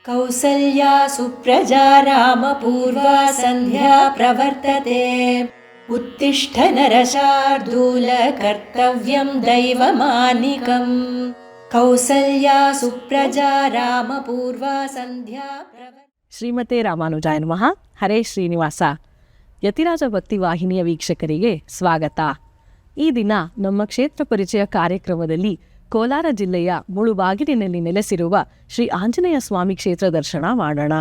ಕೌಸಲ್ಯಾ ಸುಪ್ರಜಾ ರಾಮಪೂರ್ವಾ ಸಂಧ್ಯಾ ಪ್ರವರ್ತತೆ ಉತ್ತಿಷ್ಠ ನರಶಾರ್ದೂಲ ಕರ್ತವ್ಯಂ ದೈವಮಾನಿಕಂ. ಕೌಸಲ್ಯಾ ಸುಪ್ರಜಾ ರಾಮಪೂರ್ವಾ ಸಂಧ್ಯಾ ಶ್ರೀಮತೆ ರಾಮಾನುಜಾಯ ನಮಃ. ಹರೇ ಶ್ರೀನಿವಾಸ. ಯತಿರಾಜ ಭಕ್ತಿ ವಾಹಿನಿಯ ವೀಕ್ಷಕರಿಗೆ ಸ್ವಾಗತ. ಈ ದಿನ ನಮ್ಮ ಕ್ಷೇತ್ರ ಪರಿಚಯ ಕಾರ್ಯಕ್ರಮದಲ್ಲಿ ಕೋಲಾರ ಜಿಲ್ಲೆಯ ಮುಳುಬಾಗಿಲಿನಲ್ಲಿ ನೆಲೆಸಿರುವ ಶ್ರೀ ಆಂಜನೇಯ ಸ್ವಾಮಿ ಕ್ಷೇತ್ರ ದರ್ಶನ ಮಾಡೋಣ.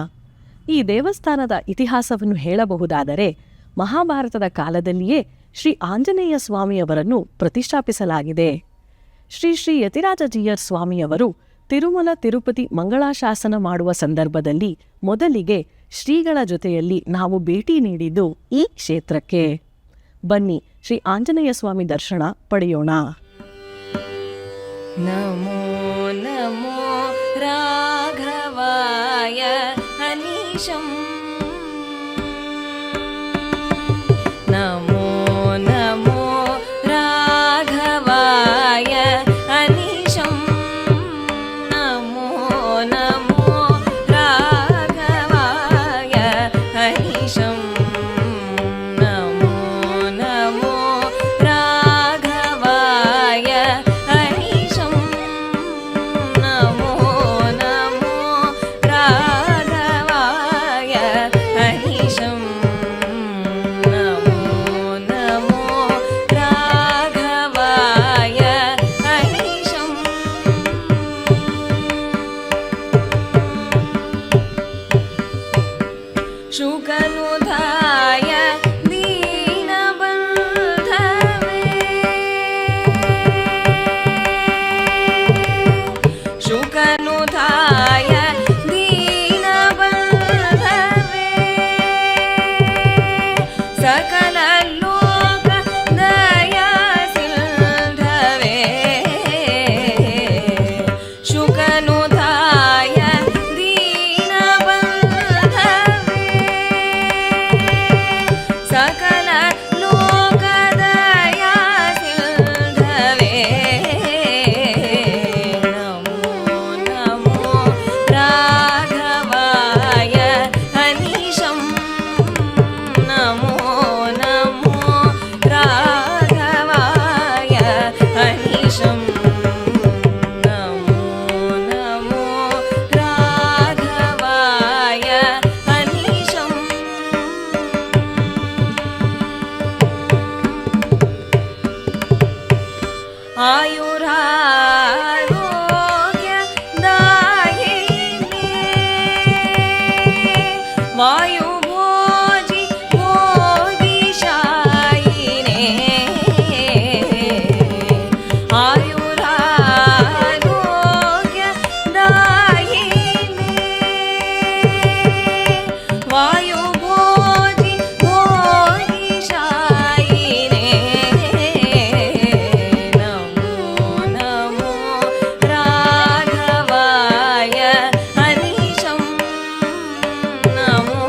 ಈ ದೇವಸ್ಥಾನದ ಇತಿಹಾಸವನ್ನು ಹೇಳಬಹುದಾದರೆ, ಮಹಾಭಾರತದ ಕಾಲದಲ್ಲಿಯೇ ಶ್ರೀ ಆಂಜನೇಯ ಸ್ವಾಮಿಯವರನ್ನು ಪ್ರತಿಷ್ಠಾಪಿಸಲಾಗಿದೆ. ಶ್ರೀ ಶ್ರೀ ಯತಿರಾಜ ಜೀಯರ್ ಸ್ವಾಮಿಯವರು ತಿರುಮಲ ತಿರುಪತಿ ಮಂಗಳಾಶಾಸನ ಮಾಡುವ ಸಂದರ್ಭದಲ್ಲಿ ಮೊದಲಿಗೆ ಶ್ರೀಗಳ ಜೊತೆಯಲ್ಲಿ ನಾವು ಭೇಟಿ ನೀಡಿದ್ದು ಈ ಕ್ಷೇತ್ರಕ್ಕೆ. ಬನ್ನಿ ಶ್ರೀ ಆಂಜನೇಯ ಸ್ವಾಮಿ ದರ್ಶನ ಪಡೆಯೋಣ. ನಮೋ ನಮೋ ರಾಘವಾಯ ಅನೀಶಂ. ನಮೋ ನಮೋ ರಾಘವಾಯ ಅನೀಶಂ. ನಮೋ ನಮೋ ರಾಘವಾಯ ಅನೀಶಂ. ನಮೋ ನಮೋ ರಾಘವಾಯ ಅನೀಶಂ. ನಮೋ ನಮೋ ರಾಘವಾಯ ಅನೀಶಂ. ನಮೋ ನಮೋ ರಾಘವಾಯ ಅನೀಶಂ. ಶುಕನುಧಾಯ ದೀನಬಂಧವೇ. ಶುಕನುಧಾಯ ದೀನಬಂಧವೇ. ಸಕಲ ಲೋಕ ದಯಾ ಸಿಂಧವೇ. ಶುಕನುಧಾಯ ದೀನಬಂಧವೇ. ಸಕಲ ಲೋಕ ದಯಾ ಸಿಂಧವೇ. ನಮೋ ನಮೋ ರಾಘವಾಯ ಅನೀಶಂ. ನಮೋ ನಮೋ ರಾಘವಾಯ ಅನೀಶಂ. ನಮೋ ನಮೋ ರಾಘವಾಯ ಅನೀಶಂ. ಆಯುರಾರೋಗ್ಯ ದಾಯಿನೇ. ವಾಯುಭೋಜಿ ಭೋಗಿಶಾಯಿನೇ. ಆಯುರಾರೋಗ್ಯ ದಾಯಿನೇ. ವಾಯುಭೋಜಿ ಭೋಗಿಶಾಯಿನೇ. ನಮೋ ನಮೋ ರಾಘವಾಯ ಅನೀಶಂ. ನಮೋ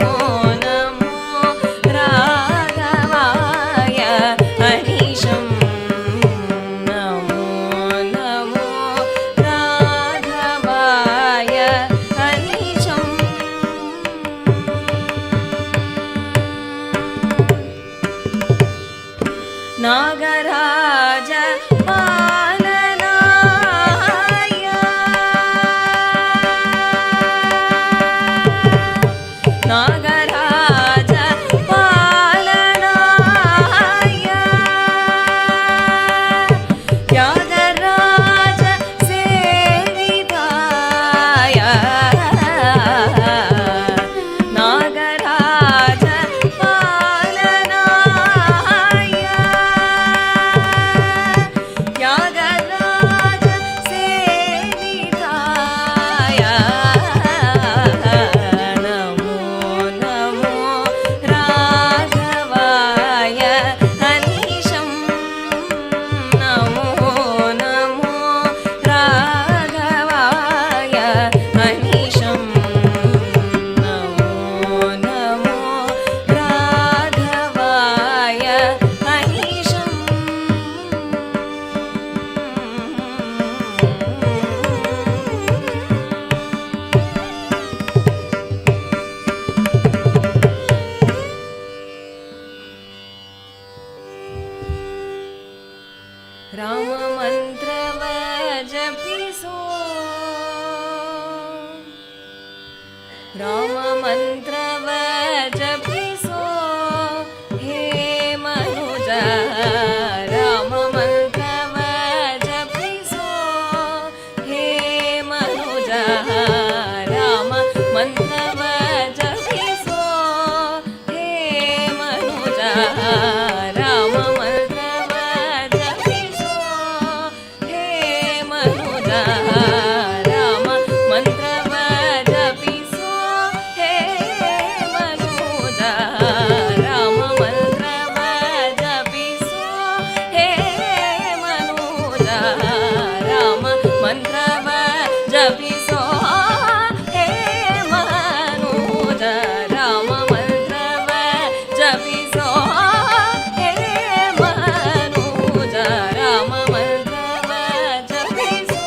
ರಾಮ ಮಂತ್ರವ ಜಪಿಸೋ ಹೇ ಮನುಜ ರಾಮ ಮಂತ್ರವ ಜಪಿಸೋ ಹೇ ಮನುಜ ರಾಮ ಮಂತ್ರವ ಜಪಿಸೋ ಹೇ ಮನುಜ ರಾಮ ಮಂತ್ರವ ಜಪಿಸೋ ಹೇ ಮನುಜ ರಾಮ ಮಂತ್ರವ ಜಪಿಸೋ ಹೇ ಮನುಜ ರಾಮ ಮಂತ್ರವ ಜಪಿಸೋ ಹೇ ಮನುಜ ರಾಮ ಮಂತ್ರವ ಜಪಿಸೋ ಹೇ ಮನುಜ ರಾಮ ಮಂತ್ರವ ಜಪಿಸೋ ಹೇ ಮನುಜ ರಾಮ ಮಂತ್ರವ ಜಪಿಸೋ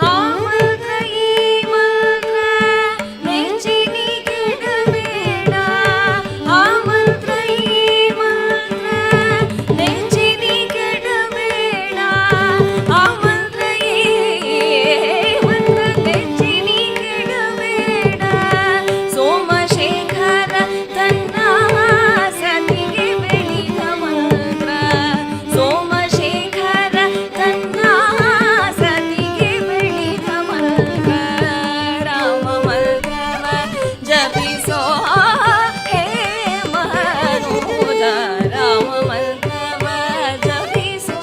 ಆ ಮಂತ್ರ ಈ ಮಂತ್ರ ನೆಚ್ಚಿನಿ ಕೆಡಬೇಡ ಆ ಮಂತ್ರ ಈ ಮಂತ್ರ ನೆಚ್ಚಿನಿ ಕೆಡಬೇಡ ಆ ಮಂತ್ರ ಈ ಮಂತ್ರ ನೆಚ್ಚಿನಿ ಕೆಡಬೇಡ ಸೋಮಶೇಖರ ತನ್ನ ಸತಿಗೆ ಬೆಳಿದ ಮಂತ್ರ ಸೋಮಶೇಖರ ತನ್ನ ಸತಿಗೆ ಬೆಳಿದ ಮಂತ್ರ ರಾಮ ಮಂತ್ರವ ಜಪಿಸೋ ಹೇ ಮನುಜ ರಾಮ ಮಂತ್ರವ ಜಪಿಸೋ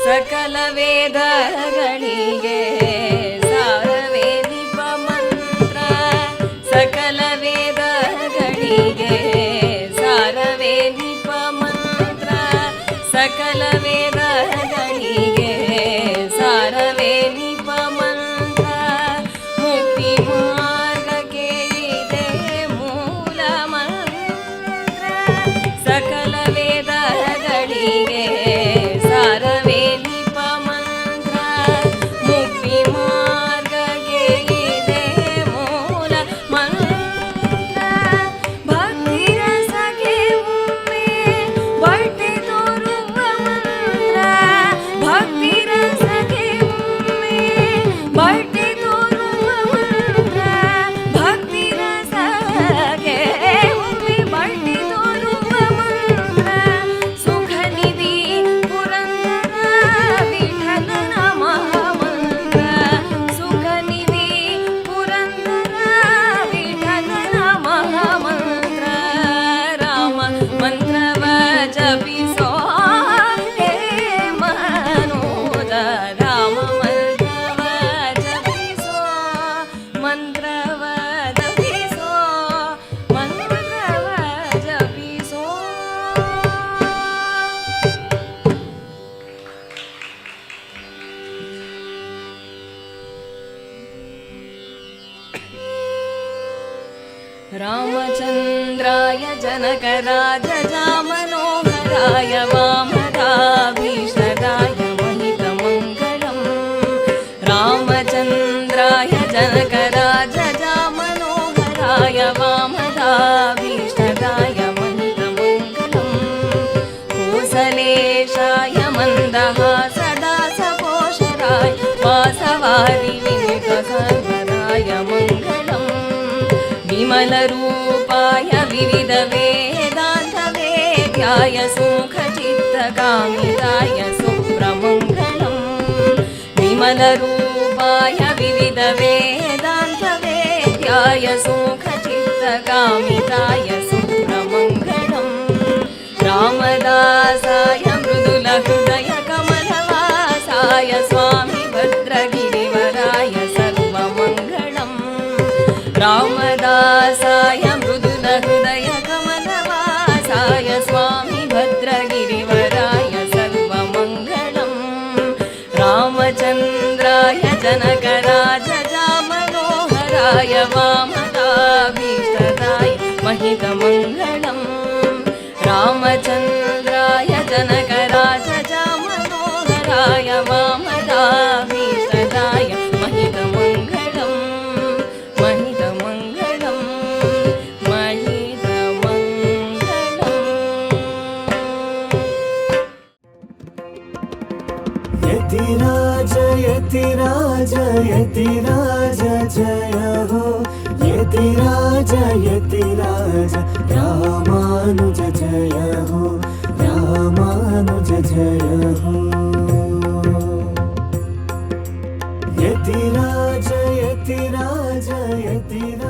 ಸಕಲ ವೇದಗಳಿಗೆ ಸಾರವೇ ನಿಪ ಮಂತ್ರ ಸಕಲ ವೇದಗಳಿಗೆ ಸಾರವೇ ನಿಪ ಮಂತ್ರ ಸಕಲ ವೇದಗಳಿಗೆ ಸಾರವೇ ನಿಪ ಮಂತ್ರ ಮುಕ್ತಿ ಮಾರ್ಗಕ್ಕೆ ಇದೆ ಮೂಲ ಮಂತ್ರ ಸಕಲ ವೇದಗಳಿಗೆ ಸಾರವೇ ನಿಪ ಮಂತ್ರ ಮುಕ್ತಿ ಮಾರ್ಗಕ್ಕೆ ಇದೆ ಮೂಲ ಮಂತ್ರ ಭಕ್ತಿ ರಸಕ್ಕೆ ಒಮ್ಮೆ ಬಟ್ಟೆ ತೋರುವ ಮಂತ್ರ ಭಕ್ತಿ ರಸಕ್ಕೆ ಒಮ್ಮೆ ಬಟ್ಟೆ ತೋರುವ ಮಂತ್ರ ಭಕ್ತಿ ರಸಕ್ಕೆ ಒಮ್ಮೆ ಬಟ್ಟೆ ತೋರುವ ಮಂತ್ರ ಸುಖ ನಿಧಿ ಪುರಂದರ ವಿಠಲನ ಮಹಾಮಂತ್ರ ಸುಖ ನಿಧಿ ಪುರಂದರ ವಿಠಲನ ಮಹಾಮಂತ್ರ ರಾಮ ಮಂತ್ರವ ಜಪಿಸೋ ಹೇ ಮನುಜ ರಾಮ ಮಂತ್ರವ ಜಪಿಸೋ ಮಂತ್ರವ ಜಪಿಸೋ ಮಂತ್ರವ ಜಪಿಸೋ ರಾಮಚಂದ್ರಾಯ ಜನಕರಾಜಾಮನೋಹರಾಯ ವಾಮದಾಭೀಷದಾಯ ಮಹಿತಮಂಗಳಂ ರಾಮಚಂದ್ರಾಯ ಜನಕರಾಜಾಮನೋಹರಾಯ ವಾಮದಾಭೀಷದಾಯ ಮಹಿತಮಂಗಳಂ ಕೋಸಲೇಶಾಯ ಮಂದಹಾಸದಾಸಪೋಷರಾಯ ವಾಸವಾರಿ ವಿನಿತ ಸರ್ವರಾಯ ಮಂಗಳಂ विमलरूपाय विविध वेदान्त वेद्याय सुखचित्तकामिताय सुप्रमङ्गलम् विमलरूपाय विविध वेदान्त वेद्याय सुखचित्तकामिताय सुप्रमङ्गलम् रामदासाय मृदुलहृदय कमलवासाय स्वामी भद्रगिरिवराय सर्वमङ्गलम् रामदासाय मृदुलहृदय कमलवासाय स्वामी भद्रगिरिवराय सर्वमङ्गलम् रामचन्द्राय जनकराजजामनोहराय मनोहराय वामदाभीष्टदाय महितमङ्गलम् रामचन्द्राय जनकराजजा मनोहराय वामदाभीष्टदाय महितमङ्गलम् महितमङ्गलम् महितमङ्गलम् यतिराज यतिराज यतिराज जय हो यतिराज यतिराज रामानुज जय हो रामानुज जय हो यतिराज यतिराज यतिराज